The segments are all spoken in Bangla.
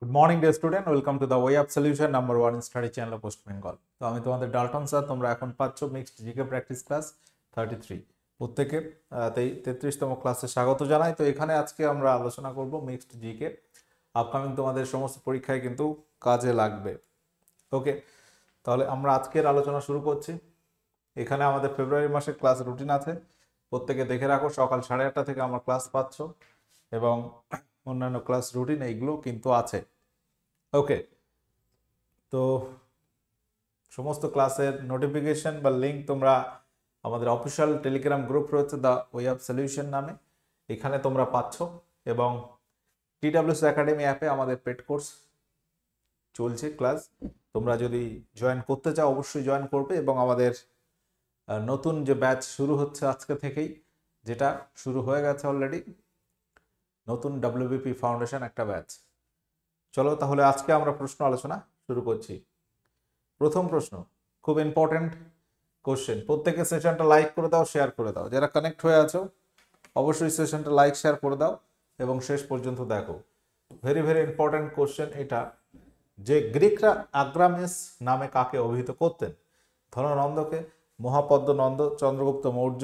Good morning day student, welcome to the way of solution number one study channel post Bengal. তো আমি তোমাদের ডাল্টন স্যার, তোমরা এখন পাচ্ছ মিক্সড জিকে প্র্যাকটিস ক্লাস 33। প্রত্যেকে 33তম ক্লাসে স্বাগত জানাই। তো এখানে আজকে আমরা আলোচনা করব মিক্সড জিকে, আপকামিং তোমাদের সমস্ত পরীক্ষায় কিন্তু কাজে লাগবে। ওকে, তাহলে আমরা আজকের আলোচনা শুরু করছি। এখানে আমাদের ফেব্রুয়ারি মাসে ক্লাস রুটিন আছে, প্রত্যেকে দেখে রাখো। সকাল 8:30 থেকে আমার ক্লাস পাচ্ছ এবং অন্যান্য ক্লাস রুটিন এইগুলো কিন্তু আছে। ওকে, তো সমস্ত ক্লাসের নোটিফিকেশন বা লিঙ্ক তোমরা আমাদের অফিসিয়াল টেলিগ্রাম গ্রুপ রয়েছে দ্য ওয়ে অফ সলিউশন নামে, এখানে তোমরা পাচ্ছ। এবং TWC একাডেমি অ্যাপে আমাদের পেড কোর্স চলছে ক্লাস, তোমরা যদি জয়েন করতে চাও অবশ্যই জয়েন করবে। এবং আমাদের নতুন যে ব্যাচ শুরু হচ্ছে আজকে থেকেই, যেটা শুরু হয়ে গেছে অলরেডি, নতুন WBP ফাউন্ডেশন একটা ব্যাচ। চলো তাহলে আজকে আমরা প্রশ্ন আলোচনা শুরু করছি। প্রথম প্রশ্ন খুব ইম্পর্টেন্ট কোশ্চেন, প্রত্যেকে সেশনটা লাইক করে দাও, শেয়ার করে দাও। যারা কানেক্ট হয়ে আছো অবশ্যই সেশনটা লাইক শেয়ার করে দাও এবং শেষ পর্যন্ত দেখো। ভেরি ভেরি ইম্পর্টেন্ট কোশ্চেন এটা, যে গ্রিকরা আগ্রামেস নামে কাকে অভিহিত করতেন? ধননন্দকে, মহাপদ্ম নন্দ, চন্দ্রগুপ্ত মৌর্য,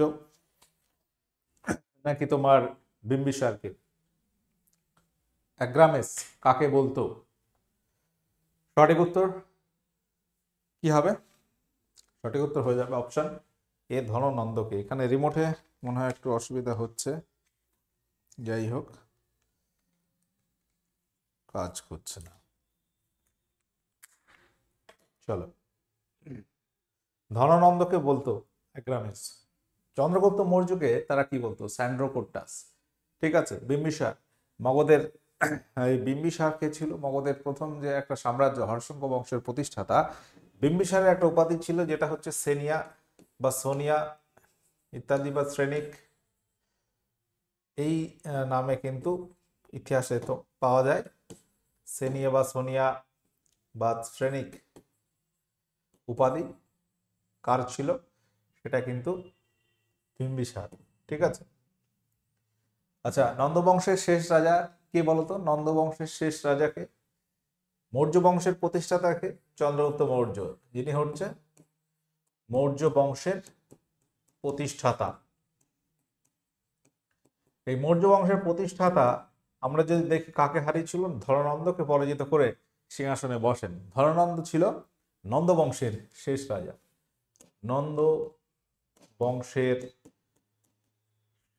নাকি তোমার বিম্বিসারকে? অ্যাগ্রামেস কাকে বলতো? সঠিক উত্তর কি হবে? সঠিক উত্তর হয়ে যাবে অপশন এ, ধননন্দকে। এখানে রিমোটে মনে হয় একটু অসুবিধা হচ্ছে, যাই হোক কাজ করছে না। চলো, ধননন্দকে বলতো অ্যাগ্রামেস। চন্দ্রগুপ্ত মৌর্যকে তারা কি বলতো? স্যান্ড্রোকোট্টাস। ঠিক আছে। বিম্বিসার, মগধের এই বিম্বিসার কে ছিল? মগধের প্রথম যে একটা সাম্রাজ্য, হর্ষঙ্ক বংশের প্রতিষ্ঠাতা। বিম্বিসারের একটা উপাধি ছিল যেটা হচ্ছে সেনিয়া বা সোনিয়া ইত্যাদি বা শ্রেণিক, এই নামে কিন্তু ইতিহাসে তো পাওয়া যায়। সেনিয়া বা সোনিয়া বা শ্রেণিক উপাধি কার ছিল? সেটা কিন্তু বিম্বিসার। ঠিক আছে। আচ্ছা, নন্দবংশের শেষ রাজা কে বলতো? নন্দবংশের শেষ রাজাকে, মৌর্য বংশের প্রতিষ্ঠাতাকে, চন্দ্রগুপ্ত মৌর্য, যিনি হচ্ছে মৌর্য বংশের প্রতিষ্ঠাতা। এই মৌর্য বংশের প্রতিষ্ঠাতা আমরা যদি দেখি কাকে হারিয়েছিল? ধননন্দকে পরাজিত করে সিংহাসনে বসেন। ধননন্দ ছিল নন্দ বংশের শেষ রাজা। নন্দ বংশের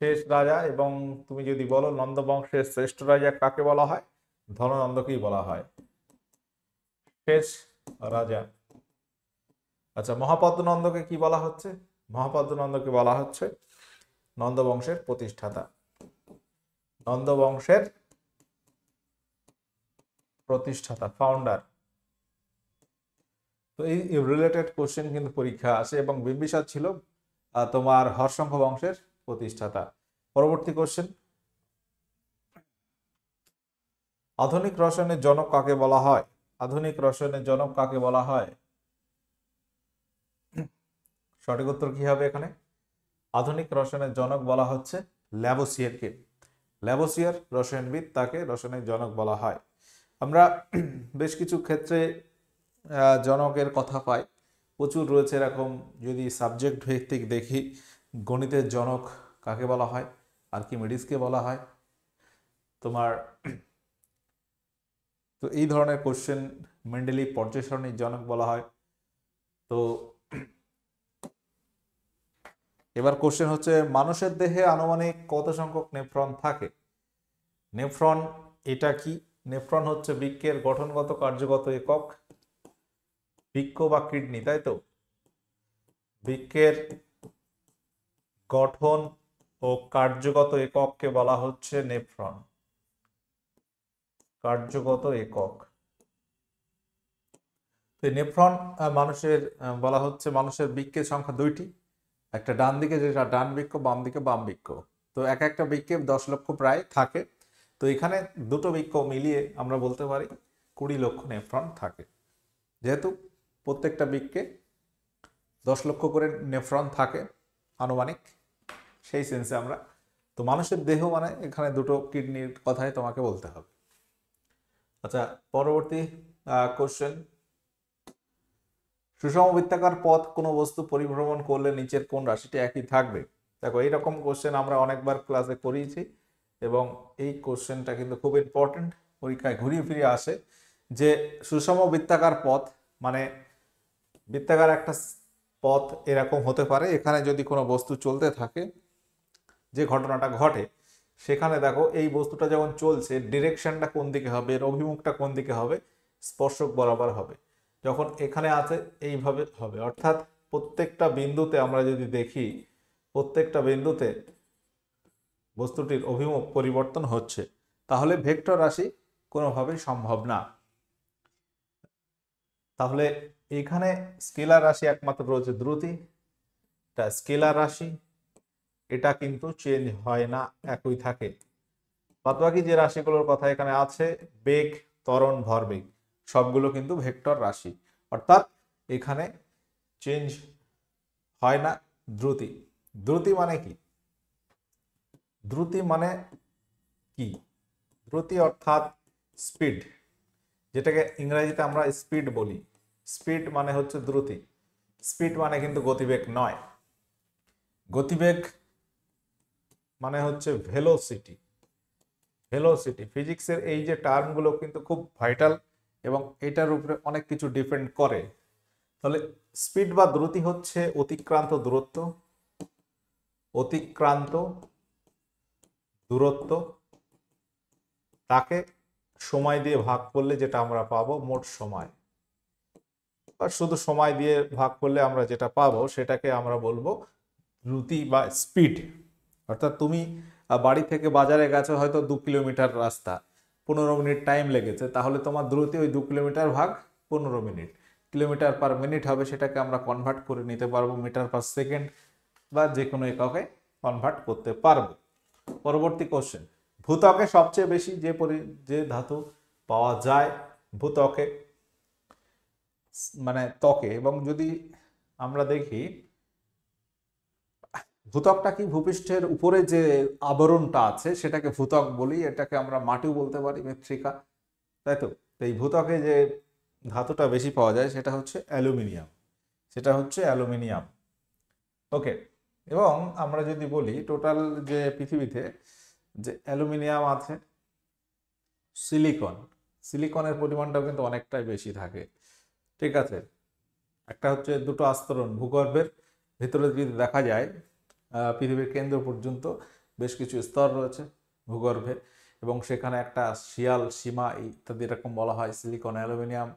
শেষ রাজা। এবং তুমি যদি বলো নন্দ বংশের শ্রেষ্ঠ রাজা কাকে বলা হয়? ধননন্দকেই বলা হয় শেষ রাজা। আচ্ছা, মহাপদ্মনন্দকে কি বলা হচ্ছে? মহাপদ্মনন্দকে বলা হচ্ছে নন্দ বংশের প্রতিষ্ঠাতা। নন্দ বংশের প্রতিষ্ঠাতা, ফাউন্ডার। তো এই রিলেটেড কোশ্চেন কিন্তু পরীক্ষা আসে। এবং বিম্বিসার ছিল তোমার হর্ষঙ্ক বংশের প্রতিষ্ঠাতা। পরবর্তী কোশ্চেন, আধুনিক রসায়নের জনক কাকে বলা হয়? আধুনিক রসায়নের জনক কাকে বলা হয়? সঠিক উত্তর কি হবে এখানে? আধুনিক রসায়নের জনক বলা হচ্ছে ল্যাভোসিয়ারকে। ল্যাভোসিয়ার রসায়নবিদ, তাকে রসায়নের জনক বলা হয়। আমরা বেশ কিছু ক্ষেত্রে জনকের কথা পাই, প্রচুর রয়েছে এরকম। যদি সাবজেক্ট ভিত্তিক দেখি, গণিতের জনক কাকে বলা হয়? আর্কিমিডিসকে বলা হয় তোমার। তো এই ধরনের কোশ্চেন, মেন্ডেলিভ পর্যায় সারণীর জনক বলা হয়। তো এবার কোশ্চেন হচ্ছে, মানুষের দেহে আনুমানিক কত সংখ্যক নেফ্রন থাকে? নেফ্রন এটা কি? নেফ্রন হচ্ছে বৃক্কের গঠনগত কার্যগত একক। বৃক্ক বা কিডনি, তাই তো? বৃক্কের গঠন ও কার্যগত একককে বলা হচ্ছে নেফ্রন। কার্যগত একক। তো নেফ্রন মানুষের বলা হচ্ছে মানুষের বৃক্কের সংখ্যা দুইটি, একটা ডান দিকে যেটা ডান বৃক্ক, বাম দিকে বাম বৃক্ক। তো এক একটা বৃক্কে 10 লক্ষ প্রায় থাকে। তো এখানে দুটো বৃক্ক মিলিয়ে আমরা বলতে পারি 20 লক্ষ নেফ্রন থাকে। যেহেতু প্রত্যেকটা বৃক্কে 10 লক্ষ করে নেফ্রন থাকে আনুমানিক, সেই সেন্সে আমরা, তো মানুষের দেহ মানে এখানে দুটো কিডনির কথাই তোমাকে বলতে হবে। আচ্ছা, পরবর্তী কোশ্চেন, সুষম বৃত্তাকার পথ কোনো বস্তু পরিভ্রমণ করলে নিচের কোন রাশিটি একই থাকবে? দেখো, এইরকম কোশ্চেন আমরা অনেকবার ক্লাসে করিয়েছি এবং এই কোশ্চেনটা কিন্তু খুব ইম্পর্টেন্ট, পরীক্ষায় ঘুরিয়ে ফিরে আসে। যে সুষম বৃত্তাকার পথ মানে বৃত্তাকার একটা পথ এরকম হতে পারে, এখানে যদি কোনো বস্তু চলতে থাকে, যে ঘটনাটা ঘটে সেখানে দেখো এই বস্তুটা যখন চলছে ডিরেকশনটা কোন দিকে হবে, এর অভিমুখটা কোন দিকে হবে, স্পর্শক বরাবর হবে। যখন এখানে আছে এইভাবে হবে, অর্থাৎ প্রত্যেকটা বিন্দুতে আমরা যদি দেখি প্রত্যেকটা বিন্দুতে বস্তুটির অভিমুখ পরিবর্তন হচ্ছে, তাহলে ভেক্টর রাশি কোনোভাবেই সম্ভব না। তাহলে এখানে স্কেলার রাশি একমাত্র রয়েছে দ্রুতি, এটা স্কেলার রাশি, এটা কিন্তু চেঞ্জ হয় না, একই থাকে। বাদবাকি যে রাশিগুলোর কথা এখানে আছে, বেগ, ত্বরণ, ভরবেগ, সবগুলো কিন্তু ভেক্টর রাশি, অর্থাৎ এখানে চেঞ্জ হয় না। দ্রুতি, দ্রুতি মানে কি? দ্রুতি মানে কি? দ্রুতি অর্থাৎ স্পিড, যেটাকে ইংরেজিতে আমরা স্পিড বলি। স্পিড মানে হচ্ছে দ্রুতি। স্পিড মানে কিন্তু গতিবেগ নয়। গতিবেগ মানে হচ্ছে ভেলোসিটি। ভেলোসিটি, ফিজিক্সের এই যে টার্মগুলো কিন্তু খুব ভাইটাল এবং এটার উপরে অনেক কিছু ডিপেন্ড করে। তাহলে স্পিড বা দ্রুতি হচ্ছে অতিক্রান্ত দূরত্ব, অতিক্রান্ত দূরত্ব তাকে সময় দিয়ে ভাগ করলে যেটা আমরা পাবো মোট সময়, বা শুধু সময় দিয়ে ভাগ করলে আমরা যেটা পাবো সেটাকে আমরা বলবো দ্রুতি বা স্পিড। অর্থাৎ তুমি বাড়ি থেকে বাজারে গেছো হয়তো 2 কিলোমিটার রাস্তা, 15 মিনিট টাইম লেগেছে, তাহলে তোমার দ্রুতি ওই 2 কিলোমিটার ভাগ 15 মিনিট, কিলোমিটার পার মিনিট হবে, সেটাকে আমরা কনভার্ট করে নিতে পারবো মিটার পার সেকেন্ড বা যে কোনো এককে কনভার্ট করতে পারবো। পরবর্তী কোশ্চেন, ভূত্বকে সবচেয়ে বেশি যে ধাতু পাওয়া যায় ভূত্বকে মানে ত্বকে, এবং যদি আমরা দেখি ভূত্বকটা কি, ভূপৃষ্ঠের উপরে যে আবরণটা আছে সেটাকে ভূত্বক বলি, এটাকে আমরা মাটিও বলতে পারি, মৃত্তিকা, তাই তো? এই ভূত্বকে যে ধাতুটা বেশি পাওয়া যায় সেটা হচ্ছে অ্যালুমিনিয়াম, সেটা হচ্ছে অ্যালুমিনিয়াম। ওকে, এবং আমরা যদি বলি টোটাল যে পৃথিবীতে যে অ্যালুমিনিয়াম আছে, সিলিকন, সিলিকনের পরিমাণটাও কিন্তু অনেকটাই বেশি থাকে। ঠিক আছে, একটা হচ্ছে দুটো আস্তরণ ভূগর্ভের ভিতরে যদি দেখা যায়, পৃথিবীর কেন্দ্র পর্যন্ত বেশ কিছু স্তর রয়েছে ভূগর্ভে, এবং সেখানে একটা শিয়াল সীমা ইত্যাদি এরকম বলা হয়, সিলিকন অ্যালুমিনিয়াম,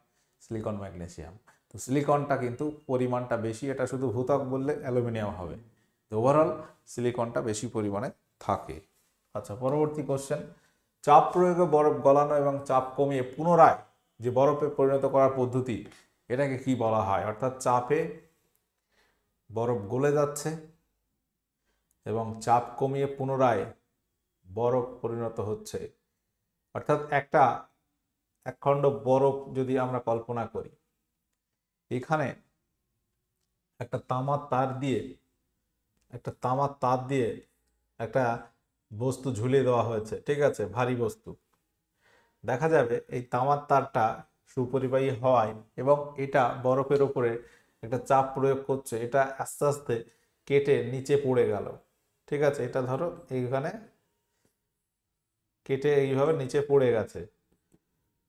সিলিকন ম্যাগনেসিয়াম। তো সিলিকনটা কিন্তু পরিমাণটা বেশি, এটা শুধু ভূত্বক বললে অ্যালুমিনিয়াম হবে, তো ওভারঅল সিলিকনটা বেশি পরিমাণে থাকে। আচ্ছা, পরবর্তী কোশ্চেন, চাপ প্রয়োগে বরফ গলানো এবং চাপ কমিয়ে পুনরায় যে বরফে পরিণত করার পদ্ধতি, এটাকে কি বলা হয়? অর্থাৎ চাপে বরফ গলে যাচ্ছে এবং চাপ কমিয়ে পুনরায় বরফ পরিণত হচ্ছে, অর্থাৎ এক খণ্ড বরফ যদি আমরা কল্পনা করি, এখানে একটা তামার তার দিয়ে একটা বস্তু ঝুলিয়ে দেওয়া হয়েছে, ঠিক আছে, ভারী বস্তু। দেখা যাবে এই তামার তারটা সুপরিবাহী হওয়ায় এবং এটা বরফের উপরে একটা চাপ প্রয়োগ করছে, এটা আস্তে আস্তে কেটে নিচে পড়ে গেল। ঠিক আছে, এটা ধরো এইখানে কেটে এইভাবে নিচে পড়ে গেছে,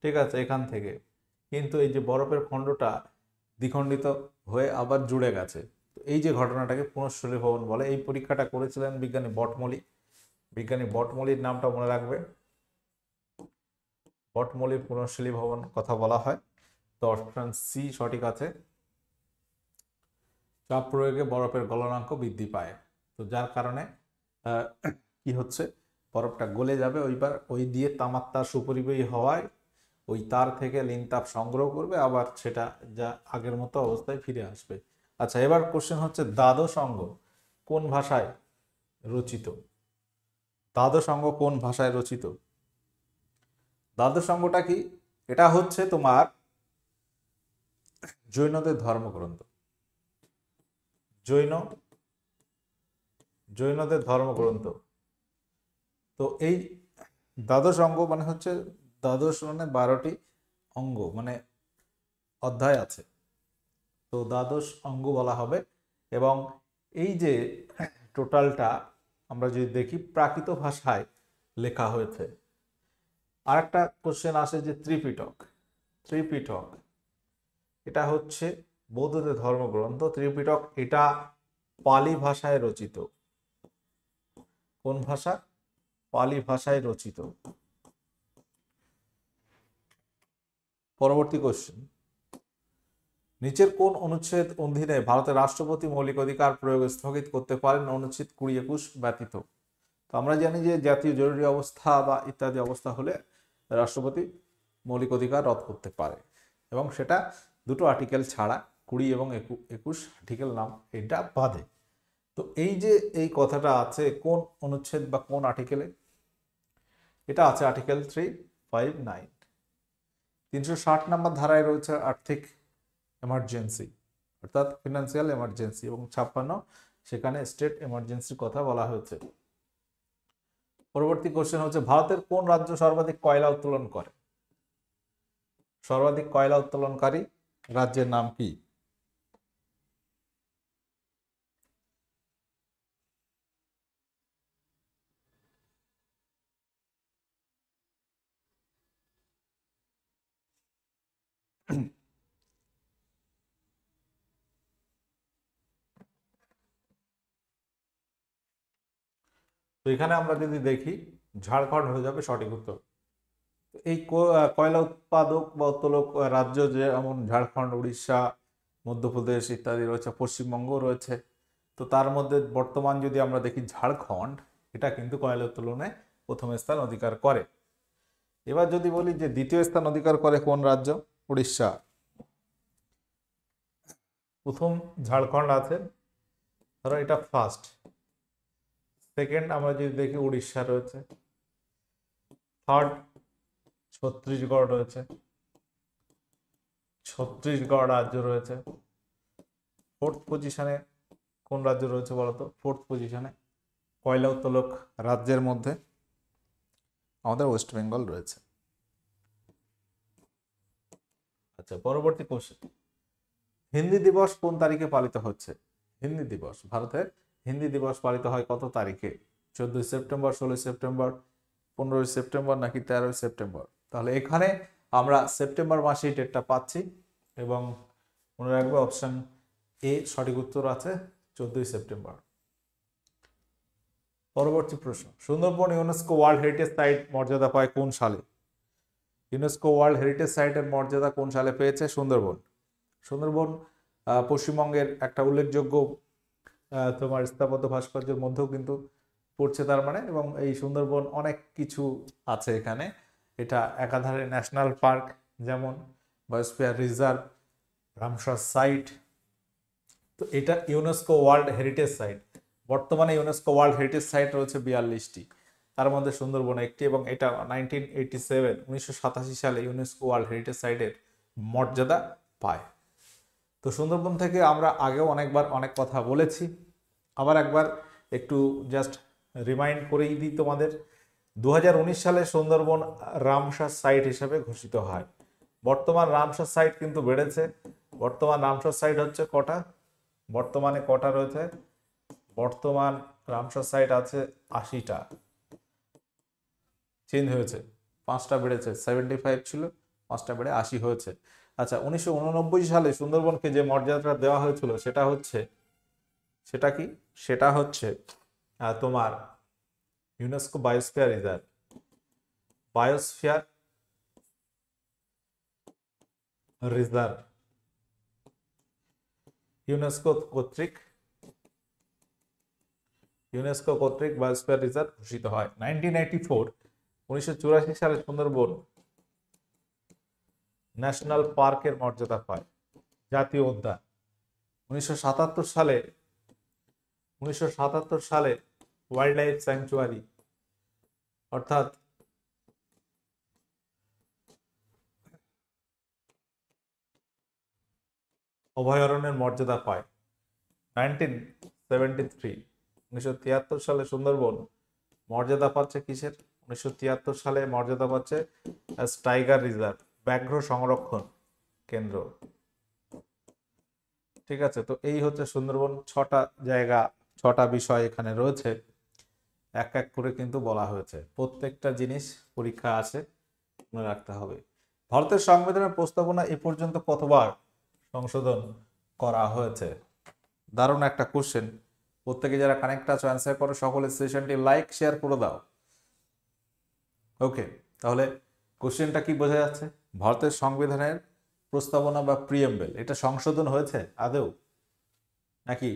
ঠিক আছে, এখান থেকে, কিন্তু এই যে বরফের খণ্ডটা দ্বিখণ্ডিত হয়ে আবার জুড়ে গেছে। তো এই যে ঘটনাটাকে পুনঃস্থলীভবন বলে। এই পরীক্ষাটা করেছিলেন বিজ্ঞানী বটমলির নামটা মনে রাখবে, বটমলির পুনঃস্থলীভবন কথা বলা হয়। তো অপশন সি সঠিক আছে, চাপ প্রয়োগে বরফের গলনাঙ্ক বৃদ্ধি পায়। তো যার কারণে কি হচ্ছে, বরফটা গলে যাবে, ওই দিয়ে তামার তার সুপরিবাহী হওয়ায় ওই তার থেকে লিনতাপ সংগ্রহ করবে, আবার সেটা যা আগের মতো অবস্থায় ফিরে আসবে। আচ্ছা, এবার কোশ্চেন হচ্ছে দ্বাদশ অঙ্গ কোন ভাষায় রচিত? দ্বাদশ অঙ্গ কোন ভাষায় রচিত? দ্বাদশ অঙ্গটা কি? এটা হচ্ছে তোমার জৈনদের ধর্মগ্রন্থ, জৈনদের ধর্মগ্রন্থ। তো এই দ্বাদশ অঙ্গ মানে হচ্ছে দ্বাদশ মানে 12টি অঙ্গ মানে অধ্যায় আছে, তো দ্বাদশ অঙ্গ বলা হবে। এবং এই যে টোটালটা আমরা যদি দেখি প্রাকৃত ভাষায় লেখা হয়েছে। আর একটা কোশ্চেন আসে যে ত্রিপিটক, ত্রিপিটক এটা হচ্ছে বৌদ্ধদের ধর্মগ্রন্থ। ত্রিপিটক এটা পালি ভাষায় রচিত। কোন ভাষা? পালি ভাষায় রচিত। পরবর্তী কোশ্চেন, নিচের কোন অনুচ্ছেদ অধীনে ভারতের রাষ্ট্রপতি মৌলিক অধিকার প্রয়োগ স্থগিত করতে পারেন অনুচ্ছেদ 20-21 ব্যতীত? তো আমরা জানি যে জাতীয় জরুরি অবস্থা বা ইত্যাদি অবস্থা হলে রাষ্ট্রপতি মৌলিক অধিকার রদ করতে পারে, এবং সেটা দুটো আর্টিকেল ছাড়া 20 এবং 21 আর্টিকেল নাম এটা বাদে। তো এই যে এই কথাটা আছে কোন অনুচ্ছেদ বা কোন আর্টিকেলে? এটা আছে আর্টিকেল 359। 360 নম্বর ধারায় রয়েছে আর্থিক এমার্জেন্সি অর্থাৎ ফিনান্সিয়াল এমার্জেন্সি, এবং 56 সেখানে স্টেট এমার্জেন্সির কথা বলা হয়েছে। পরবর্তী কোশ্চেন হচ্ছে ভারতের কোন রাজ্য সর্বাধিক কয়লা উত্তোলন করে? সর্বাধিক কয়লা উত্তোলনকারী রাজ্যের নাম কি? তো এখানে আমরা যদি দেখি ঝাড়খণ্ড হয়ে যাবে সঠিক উত্তর। এই কয়লা উৎপাদক বা উত্তোলক রাজ্য যেমন ঝাড়খণ্ড, উড়িষ্যা, মধ্যপ্রদেশ ইত্যাদি রয়েছে, পশ্চিমবঙ্গ রয়েছে। তো তার মধ্যে বর্তমান যদি আমরা দেখি ঝাড়খণ্ড, এটা কিন্তু কয়লা উত্তোলনে প্রথম স্থান অধিকার করে। এবার যদি বলি যে দ্বিতীয় স্থান অধিকার করে কোন রাজ্য? উড়িষ্যা। প্রথম ঝাড়খণ্ড আছে, ধরো এটা ফার্স্ট। সেকেন্ড আমরা যদি দেখি উড়িষ্যা রয়েছে, থার্ড ছত্তিশগড় রয়েছে, ছত্তিশগড় রাজ্য রয়েছে। ফোর্থ পজিশনে কোন রাজ্য রয়েছে বলতো? ফোর্থ পজিশনে কয়লা উত্তোলক রাজ্যের মধ্যে আমাদের ওয়েস্ট বেঙ্গল রয়েছে। আচ্ছা, পরবর্তী কোশ্চেন, হিন্দি দিবস কোন তারিখে পালিত হচ্ছে? হিন্দি দিবস, ভারতের হিন্দি দিবস পালিত হয় কত তারিখে? 14 সেপ্টেম্বর, 16 সেপ্টেম্বর, 15 সেপ্টেম্বর নাকি 13 সেপ্টেম্বর? তাহলে এখানে আমরা সেপ্টেম্বর মাসেই ডেটটা পাচ্ছি, এবং মনে রাখবে অপশন এ সঠিক উত্তর আছে 14 সেপ্টেম্বর। পরবর্তী প্রশ্ন, Sundarban UNESCO world heritage site মর্যাদা পায় কোন সালে? ইউনেস্কো ওয়ার্ল্ড হেরিটেজ সাইটের মর্যাদা কোন সালে পেয়েছে সুন্দরবন? সুন্দরবন পশ্চিমবঙ্গের একটা উল্লেখযোগ্য তোমার স্থাপত্য ভাস্কর্যের মধ্যেও কিন্তু পড়ছে তার মানে, এবং এই সুন্দরবন অনেক কিছু আছে এখানে। এটা একাধারে ন্যাশনাল পার্ক যেমন বায়োস্ফিয়ার রিজার্ভ, রামসার সাইট। তো এটা ইউনেস্কো ওয়ার্ল্ড হেরিটেজ সাইট। বর্তমানে ইউনেস্কো ওয়ার্ল্ড হেরিটেজ সাইট রয়েছে 42টি, তার মধ্যে সুন্দরবন একটি, এবং এটা 1987 সালে ইউনেস্কো ওয়ার্ল্ড হেরিটেজ সাইটের মর্যাদা পায়। তো সুন্দরবন থেকে আমরা আগেও অনেকবার অনেক কথা বলেছি, আবার একবার একটু জাস্ট রিমাইন্ড করেই দিই তোমাদের। 2019 সালে সুন্দরবন রামসার সাইট হিসেবে ঘোষিত হয়। বর্তমান রামসার সাইট কিন্তু বেড়েছে। বর্তমান রামসার সাইট হচ্ছে কটা? বর্তমানে কটা রয়েছে? বর্তমান রামসার সাইট আছে 80টা, চেঞ্জ হয়েছে, 5টা বেড়েছে। 75 ছিল, 5টা বেড়ে 80 হয়েছে। আচ্ছা, 1989 সালে সুন্দরবনকে যে মর্যাদাটা দেওয়া হয়েছিল সেটা হচ্ছে, সেটা কি? সেটা হচ্ছে তোমার UNESCO biosphere reserve, biosphere reserve UNESCO কর্তৃক বায়োস্ফিয়ার রিজার্ভ ঘোষিত হয়। 1984 সালে সুন্দরবন ন্যাশনাল পার্কের মর্যাদা পায়, জাতীয় উদ্যান। 1977 সালে ওয়াইল্ড লাইফ স্যাংচুয়ারি অর্থাৎ অভয়ারণ্যের মর্যাদা পায়। 1973 সালে সুন্দরবন মর্যাদা পাচ্ছে কিসের? 1973 সালে মর্যাদা পাচ্ছে টাইগার রিজার্ভ, ব্যাঘ্র সংরক্ষণ কেন্দ্র। ঠিক আছে, তো এই হচ্ছে সুন্দরবন। 6টা জায়গা, 6টা বিষয় এখানে রয়েছে, এক এক করে কিন্তু বলা হয়েছে। প্রত্যেকটা জিনিস পরীক্ষা আছে, মনে রাখতে হবে। ভারতের সংবিধানের প্রস্তাবনা এ পর্যন্ত কতবার সংশোধন করা হয়েছে? দারুণ একটা কোশ্চেন। প্রত্যেকে যারা কানেক্ট আছো অ্যান্সার করো, সকলের সেশনটি লাইক শেয়ার করে দাও। ওকে, তাহলে কোশ্চেনটা কি বোঝা যাচ্ছে? ভারতের সংবিধানের প্রস্তাবনা বা প্রিএম্বেল, এটা সংশোধন হয়েছে আদৌ নাকি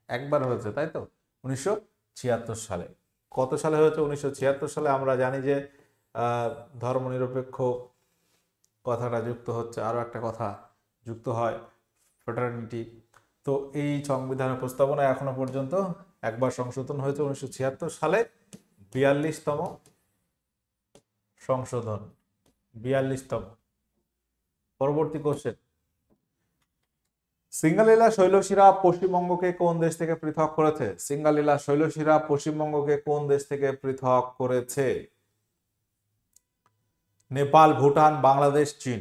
একবার হয়েছে, তাই তো? 1976 সালে। কত সালে হয়েছে? 1976 সালে। আমরা জানি যে ধর্মনিরপেক্ষ কথাটা যুক্ত হচ্ছে, আরো একটা কথা যুক্ত হয়, ফ্রেটার্নিটি। তো এই সংবিধানের প্রস্তাবনা এখনো পর্যন্ত একবার সংশোধন হয়েছে 1976 সালে, 42তম সংশোধন, 42তম। পরবর্তী কোশ্চেন, সিঙ্গালীলা শৈলশিরা পশ্চিমবঙ্গকে কোন দেশ থেকে পৃথক করেছে? সিঙ্গালীলা শৈলশিরা পশ্চিমবঙ্গকে কোন দেশ থেকে পৃথক করেছে? নেপাল, ভুটান, বাংলাদেশ, চীন।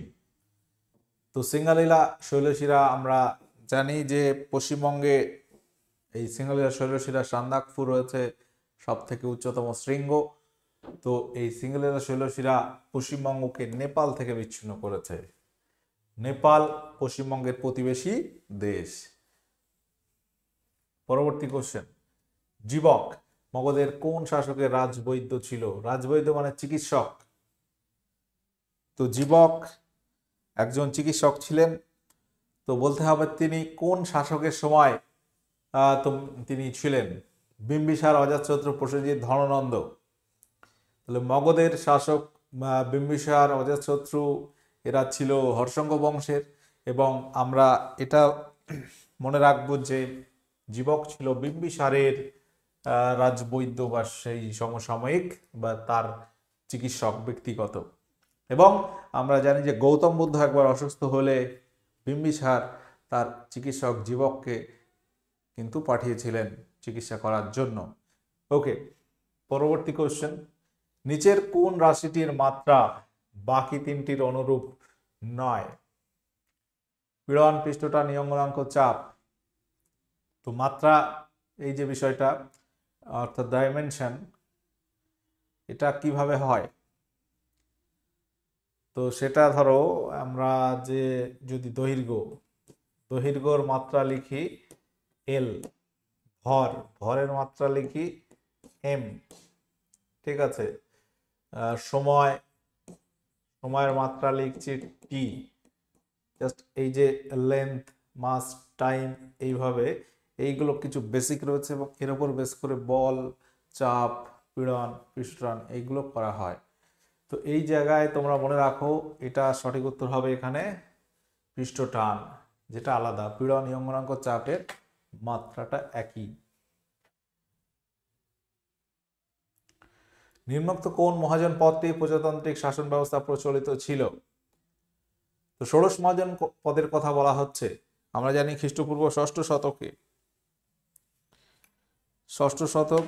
তো সিঙ্গালীলা শৈলশিরা আমরা জানি যে পশ্চিমবঙ্গে এই সিঙ্গালীলা শৈলশিরা সান্দাকফু রয়েছে সব থেকে উচ্চতম শৃঙ্গ। তো এই সিঙ্গালীলা শৈলশিরা পশ্চিমবঙ্গকে নেপাল থেকে বিচ্ছিন্ন করেছে। নেপাল পশ্চিমবঙ্গের প্রতিবেশী দেশ। পরবর্তী কোশ্চেন, জীবক মগধের কোন শাসকের রাজবৈদ্য ছিল? রাজবৈদ্য মানে চিকিৎসক। তো জীবক একজন চিকিৎসক ছিলেন। তো বলতে হবে তিনি কোন শাসকের সময় তিনি ছিলেন? বিম্বিসার, অজাতশত্রু, প্রসেনজিৎ, ধননন্দ। তাহলে মগধের শাসক বিম্বিসার, অজাতশত্রু এরা ছিল হর্ষঙ্গ বংশের, এবং আমরা এটা মনে রাখবো যে জীবক ছিল বিম্বিসারের রাজবৈদ্য বা সেই সমসাময়িক বা তার চিকিৎসক ব্যক্তিগত। এবং আমরা জানি যে গৌতম বুদ্ধ একবার অসুস্থ হলে বিম্বিসার তার চিকিৎসক জীবককে কিন্তু পাঠিয়েছিলেন চিকিৎসা করার জন্য। ওকে, পরবর্তী কোশ্চেন, নিচের কোন রাশিটির মাত্রা বাকি তিনটির অনুরূপ নয়? পীড়ন, পৃষ্ঠটান, নিয়মনাঙ্ক, চাপ। তো মাত্রা, এই যে বিষয়টা অর্থাৎ ডাইমেনশন, এটা কিভাবে হয়? তো সেটা ধরো আমরা যে যদি দৈর্ঘ্যর মাত্রা লিখি এল, ভরের মাত্রা লিখি এম, ঠিক আছে, সময়ের মাত্রা লিখছি টি। জাস্ট এই যে লেন্থ, মাস, টাইম, এইভাবে এইগুলো কিছু বেসিক রয়েছে এবং এর উপর বেস করে বল, চাপ, পীড়ন, পৃষ্ঠটান এইগুলো করা হয়। তো এই জায়গায় তোমরা মনে রাখো, এটা সঠিক উত্তর হবে এখানে পৃষ্ঠটান, যেটা আলাদা। পীড়ন, নিয়মনাঙ্ক, চাপের মাত্রাটা একই। নিম্নোক্ত কোন মহাজন পদটি প্রজাতান্ত্রিক শাসন ব্যবস্থা প্রচলিত ছিল? তো ষোড়শ মহাজন পদের কথা বলা হচ্ছে। আমরা জানি খ্রিস্টপূর্ব ষষ্ঠ শতকে, ষষ্ঠ শতক,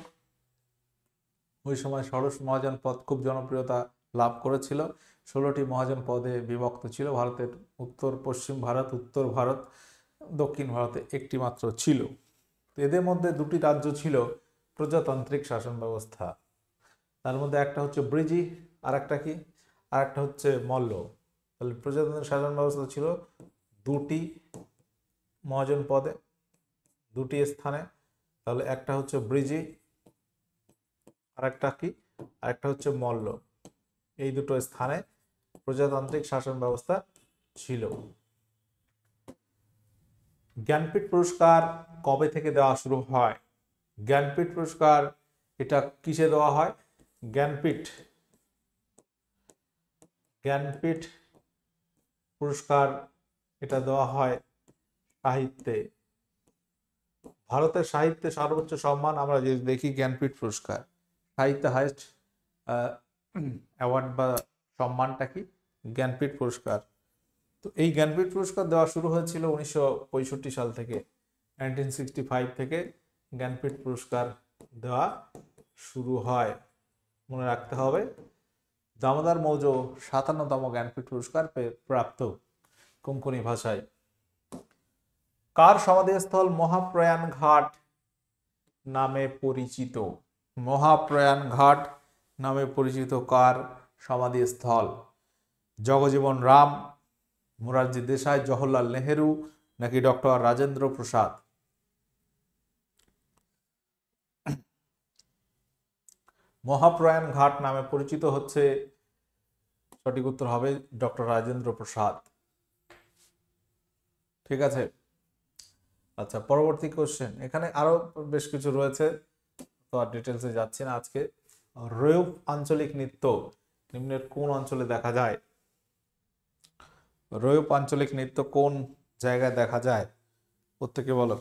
ওই সময় ষোড়শ মহাজন পদ খুব জনপ্রিয়তা লাভ করেছিল। 16টি মহাজন পদে বিভক্ত ছিল। ভারতের উত্তর পশ্চিম ভারত, উত্তর ভারত, দক্ষিণ ভারতে একটি মাত্র ছিল। এদের মধ্যে দুটি রাজ্য ছিল প্রজাতান্ত্রিক শাসন ব্যবস্থা। তার মধ্যে একটা হচ্ছে ব্রিজি, আর একটা কি, আর একটা হচ্ছে মল্ল। তাহলে প্রজাতান্ত্রিক শাসন ব্যবস্থা ছিল দুটি মহাজন পদে, দুটি স্থানে। তাহলে একটা হচ্ছে ব্রিজি, আর একটা কি, আর একটা হচ্ছে মল্ল। এই দুটো স্থানে প্রজাতান্ত্রিক শাসন ব্যবস্থা ছিল। জ্ঞানপীঠ পুরস্কার কবে থেকে দেওয়া শুরু হয়? জ্ঞানপীঠ পুরস্কার এটা কিসে দেওয়া হয়? জ্ঞানপীঠ পুরস্কার এটা দেওয়া হয় সাহিত্যে। ভারতের সাহিত্যে সর্বোচ্চ সম্মান আমরা যে দেখি জ্ঞানপীঠ পুরস্কার। সাহিত্যে হাইস্ট অ্যাওয়ার্ড বা সম্মানটা কি? জ্ঞানপীঠ পুরস্কার। তো এই জ্ঞানপীঠ পুরস্কার দেওয়া শুরু হয়েছিল 1965 সাল থেকে, 1965 থেকে জ্ঞানপীঠ পুরস্কার দেওয়া শুরু হয়। মনে রাখতে হবে। দামোদর মৌর্য 57তম জ্ঞানপীঠ পুরস্কার প্রাপ্ত কোঙ্কণী ভাষায়। কার সমাধিস্থল মহাপ্রয়াণ ঘাট নামে পরিচিত? মহাপ্রয়াণ ঘাট নামে পরিচিত কার সমাধিস্থল? জগজীবন রাম, মোরারজি দেশাই, জওহরলাল নেহেরু নাকি ডক্টর রাজেন্দ্র প্রসাদ? মহাপ্রয়াণ ঘাট নামে পরিচিত হচ্ছে, সঠিক উত্তর হবে ডক্টর রাজেন্দ্র প্রসাদ। ঠিক আছে, আচ্ছা পরবর্তী কোশ্চেন। এখানে আরো বেশ কিছু রয়েছে, তো আর ডিটেলসে যাচ্ছি না আজকে। রৌপ আঞ্চলিক নৃত্য নিম্নের কোন অঞ্চলে দেখা যায়? রৌপ আঞ্চলিক নৃত্য কোন জায়গায় দেখা যায়? প্রত্যেকে বলো।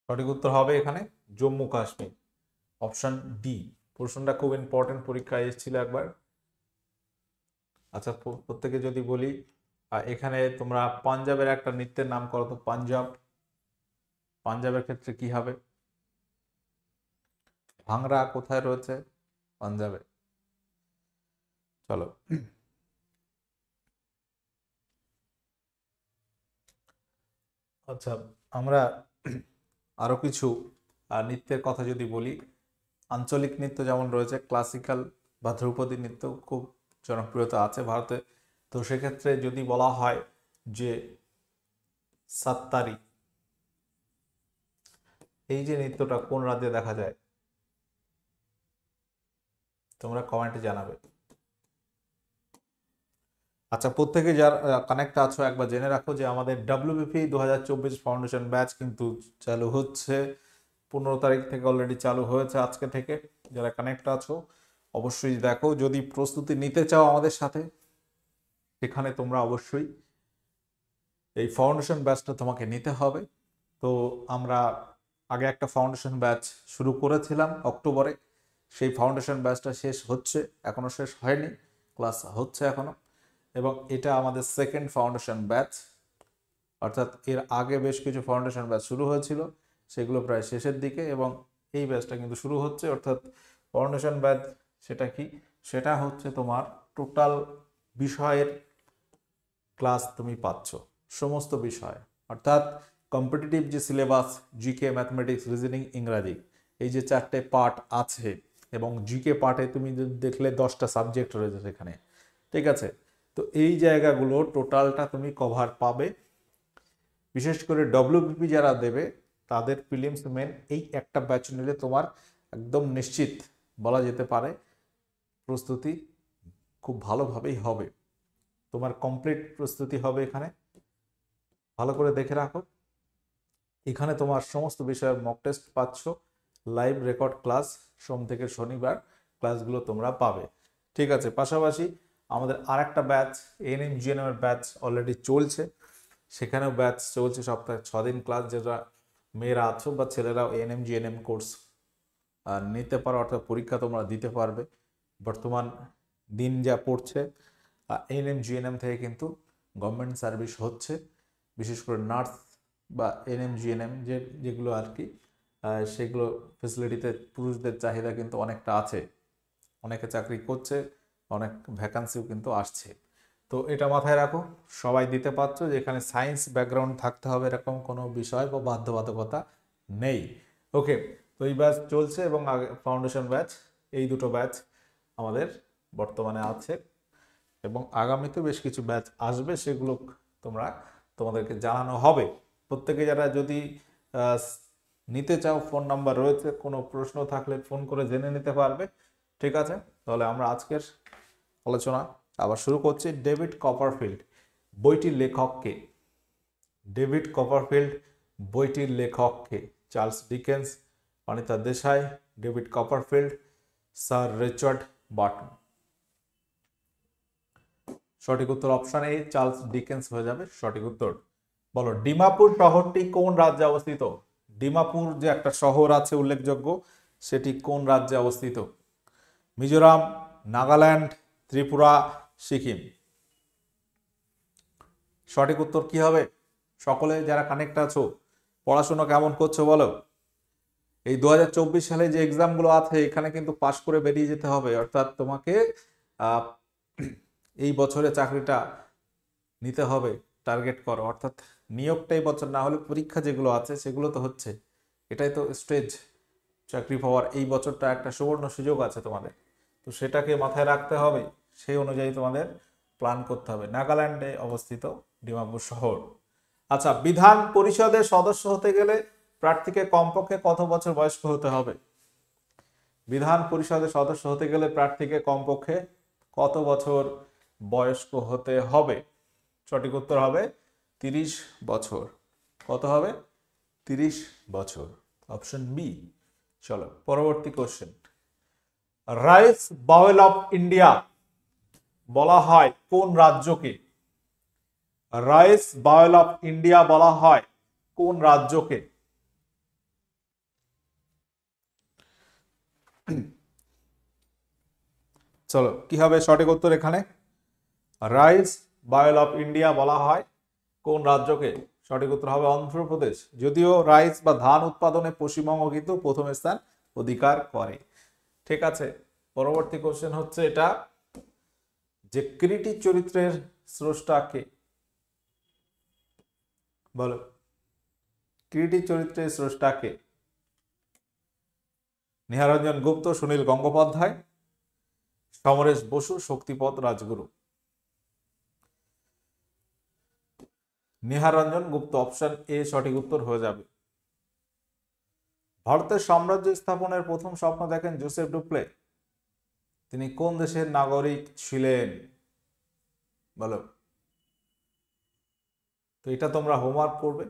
সঠিক উত্তর হবে এখানে জম্মু কাশ্মীর, অপশন ডি। প্রশ্নটা খুব ইম্পর্টেন্ট, পরীক্ষায় এসেছিল একবার। আচ্ছা প্রত্যেকে যদি বলি, এখানে তোমরা পাঞ্জাবের একটা নৃত্যের নাম করো তো। পাঞ্জাব, পাঞ্জাবের ক্ষেত্রে কি হবে? ভাংরা কোথায় রয়েছে? পাঞ্জাবে। চলো, আচ্ছা আমরা আরো কিছু নৃত্যের কথা যদি বলি, আঞ্চলিক নৃত্য যেমন রয়েছে, ক্লাসিক্যাল বা ধ্রুপদী নৃত্য খুব জনপ্রিয়তা আছে ভারতে। তো সেক্ষেত্রে যদি বলা হয় যে সাত্তারি, এই যে নৃত্যটা কোন রাজ্যে দেখা যায়? তোমরা কমেন্টে জানাবে। আচ্ছা প্রত্যেকে যার কানেক্ট আছো একবার জেনে রাখো যে আমাদের WBP 2024 ফাউন্ডেশন ব্যাচ কিন্তু চালু হচ্ছে 15 তারিখ থেকে, অলরেডি চালু হয়েছে আজকে থেকে। যারা কানেক্ট আছো অবশ্যই দেখো, যদি প্রস্তুতি নিতে চাও আমাদের সাথে, সেখানে তোমরা অবশ্যই এই ফাউন্ডেশন ব্যাচটা তোমাকে নিতে হবে। তো আমরা আগে একটা ফাউন্ডেশন ব্যাচ শুরু করেছিলাম অক্টোবরে, সেই ফাউন্ডেশন ব্যাচটা শেষ হচ্ছে, এখনো শেষ হয়নি, ক্লাস হচ্ছে এখনো। এবং এটা আমাদের সেকেন্ড ফাউন্ডেশন ব্যাচ, অর্থাৎ এর আগে বেশ কিছু ফাউন্ডেশন ব্যাচ শুরু হয়েছিল, সেগুলো প্রায় শেষের দিকে, এবং এই ব্যাচটা কিন্তু শুরু হচ্ছে। অর্থাৎ ফাউন্ডেশন ব্যাচ সেটা কি? সেটা হচ্ছে তোমার টোটাল বিষয়ের ক্লাস তুমি পাচ্ছ, সমস্ত বিষয়। অর্থাৎ কম্পিটিটিভ যে সিলেবাস, জিকে, ম্যাথমেটিক্স, রিজনিং, ইংরাজি, এই যে 4টে পার্ট আছে, এবং জিকে পার্টে তুমি দেখলে 10টা সাবজেক্ট রয়েছে সেখানে। ঠিক আছে, তো এই জায়গাগুলো টোটালটা তুমি কভার পাবে। বিশেষ করে WBP যারা দেবে তাদের প্রিলিমস মেন এই একটা ব্যাচ নিলে তোমার একদম নিশ্চিত বলা যেতে পারে প্রস্তুতি খুব ভালোভাবেই হবে। তোমার কমপ্লিট প্রস্তুতি হবে এখানে। ভালো করে দেখে রাখো, এখানে তোমার সমস্ত বিষয়ের মক টেস্ট পাচ্ছ, লাইভ রেকর্ড ক্লাস সোম থেকে শনিবার ক্লাসগুলো তোমরা পাবে। ঠিক আছে, পাশাপাশি আমাদের আরেকটা ব্যাচ এএনএম জিএনএম এর ব্যাচ অলরেডি চলছে, সেখানেও ব্যাচ চলছে সপ্তাহে 6 দিন ক্লাস। যেটা মেয়েরা আছো বা ছেলেরাও এএনএম জিএনএম কোর্স নিতে পারো, অর্থাৎ পরীক্ষা তোমরা দিতে পারবে। বর্তমান দিন যা পড়ছে, এএনএম জিএনএম থেকে কিন্তু গভর্নমেন্ট সার্ভিস হচ্ছে, বিশেষ করে নার্স বা এএনএম জিএনএম যেগুলো আর কি, সেগুলো ফেসিলিটিতে পুরুষদের চাহিদা কিন্তু অনেকটা আছে, অনেকে চাকরি করছে, অনেক ভ্যাকান্সিও কিন্তু আসছে। তো এটা মাথায় রাখো, সবাই দিতে পারছো, যেখানে সায়েন্স ব্যাকগ্রাউন্ড থাকতে হবে এরকম কোনো বিষয় বা বাধ্যবাধকতা নেই। ওকে, তো এই ব্যাচ চলছে, এবং ফাউন্ডেশন ব্যাচ, এই দুটো ব্যাচ আমাদের বর্তমানে আছে, এবং আগামীতে বেশ কিছু ব্যাচ আসবে, সেগুলো তোমাদেরকে জানানো হবে। প্রত্যেকে যারা যদি নিতে চাও, ফোন নাম্বার রয়েছে, কোনো প্রশ্ন থাকলে ফোন করে জেনে নিতে পারবে। ঠিক আছে, তাহলে আমরা আজকের আলোচনা আবার শুরু করছি। ডেভিড কপারফিল্ড বইটির লেখক কে? ডেভিড কপারফিল্ড বইটির লেখক কে? Charles Dickens, Anita Desai, David Copperfield, Sir Richard Burton. সঠিক উত্তর অপশন এ, চার্লস ডিকেন্স হয়ে যাবে সঠিক উত্তর। বলো, ডিমাপুর শহরটি কোন রাজ্যে অবস্থিত? ডিমাপুর যে একটা শহর আছে উল্লেখযোগ্য, সেটি কোন রাজ্যে অবস্থিত? মিজোরাম, নাগাল্যান্ড, ত্রিপুরা, সিকিম। সঠিক উত্তর কি হবে? সকলে যারা কানেক্ট আছো পড়াশোনা কেমন করছো বলো। এই 2024 সালে যে এক্সামগুলো আছে এখানে কিন্তু পাশ করে বেরিয়ে যেতে হবে, অর্থাৎ তোমাকে এই বছরে চাকরিটা নিতে হবে, টার্গেট করো। অর্থাৎ নিয়োগটাই বছর, না হলে পরীক্ষা যেগুলো আছে সেগুলো তো হচ্ছে, এটাই তো স্টেজ চাকরি পাওয়ার। এই বছরটা একটা সুবর্ণ সুযোগ আছে তোমাদের, তো সেটাকে মাথায় রাখতে হবে, সেই অনুযায়ী তোমাদের প্ল্যান করতে হবে। নাগাল্যান্ডে অবস্থিত ডিমাপুর শহর। আচ্ছা, বিধান পরিষদের সদস্য হতে গেলে প্রার্থীকে কমপক্ষে কত বছর বয়স্ক হতে হবে? বিধান পরিষদের সদস্য হতে গেলে প্রার্থীকে কমপক্ষে কত বছর বয়স্ক হতে হবে? সঠিক উত্তর হবে 30 বছর। কত হবে? 30 বছর। Option B. চলো পরবর্তী question. Rice bowl of India বলা হয় কোন রাজ্যকে? রাইস বাউল অফ ইন্ডিয়া বলা হয় কোন রাজ্যকে? চলো কি হবে সঠিক উত্তর এখানে? রাইস বাউল অফ ইন্ডিয়া বলা হয় কোন রাজ্যকে? সঠিক উত্তর হবে অন্ধ্রপ্রদেশ। যদিও রাইস বা ধান উৎপাদনে পশ্চিমবঙ্গ কিন্তু প্রথম স্থান অধিকার করে। ঠিক আছে, পরবর্তী কোশ্চেন হচ্ছে এটা, যে কিরিটি চরিত্রের স্রষ্টা কে? বলো, কিরিটি চরিত্রের স্রষ্টা কে? নিহারঞ্জন গুপ্ত, সুনীল গঙ্গোপাধ্যায়, সমরেশ বসু, শক্তিপদ রাজগুরু। নিহারঞ্জন গুপ্ত, অপশন এ সঠিক উত্তর হয়ে যাবে। ভারতের সাম্রাজ্য স্থাপনের প্রথম স্বপ্ন দেখেন জোসেফ ডুপ্লে। তিনি কোন দেশের নাগরিক ছিলেন? বলো। তো এটা তোমরা হোমওয়ার্ক করবে।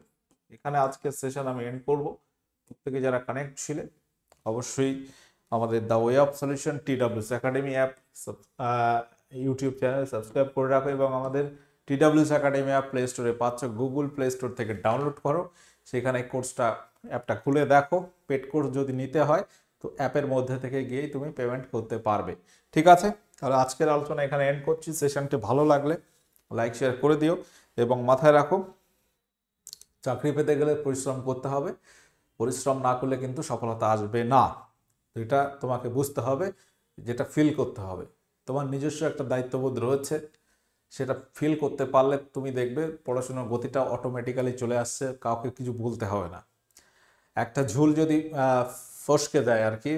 এখানে আজকের সেশন আমি এন্ড করব। প্রত্যেকে যারা কানেক্ট ছিলেন অবশ্যই আমাদের the way of solution TWS academy app YouTube channel subscribe করে রাখো, এবং আমাদের TWS একাডেমি অ্যাপ প্লে স্টোরে পাচ্ছ, গুগল প্লে স্টোর থেকে ডাউনলোড করো। সেখানে কোর্সটা অ্যাপটা খুলে দেখো। পেড কোর্স যদি নিতে হয় তো অ্যাপের মধ্যে থেকে গিয়েই তুমি পেমেন্ট করতে পারবে। ঠিক আছে, তাহলে আজকের আলোচনা এখানে এন্ড করছি। সেশনটি ভালো লাগলে লাইক শেয়ার করে দিও, এবং মাথায় রাখো চাকরি পেতে গেলে পরিশ্রম করতে হবে। পরিশ্রম না করলে কিন্তু সফলতা আসবে না। এটা তোমাকে বুঝতে হবে, যেটা ফিল করতে হবে। তোমার নিজস্ব একটা দায়িত্ববোধ রয়েছে, সেটা ফিল করতে পারলে তুমি দেখবে পড়াশোনার গতিটা অটোমেটিক্যালি চলে আসছে, কাউকে কিছু বলতে হবে না। একটা ঝুল যদি ফসকে যায় আর কি,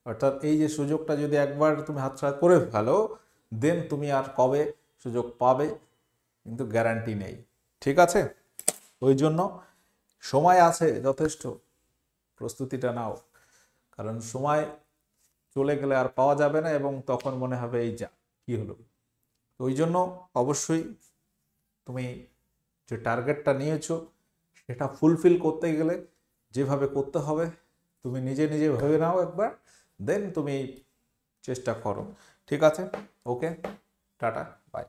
অর্থাৎ এই যে সুযোগটা যদি একবার তুমি হাতছাড়া করে ফেলো, দেন তুমি আর কবে সুযোগ পাবে কিন্তু গ্যারান্টি নেই। ঠিক আছে, ওই জন্য সময় আছে যথেষ্ট, প্রস্তুতিটা নাও, কারণ সময় চলে গেলে আর পাওয়া যাবে না, এবং তখন মনে হবে এই যা কি হলো। ওই জন্য অবশ্যই তুমি যে টার্গেটটা নিয়েছো সেটা ফুলফিল করতে গেলে যেভাবে করতে হবে তুমি নিজে নিজে ভেবে নাও একবার, দেন তুমি চেষ্টা করো। ঠিক আছে, ওকে, টাটা, বাই।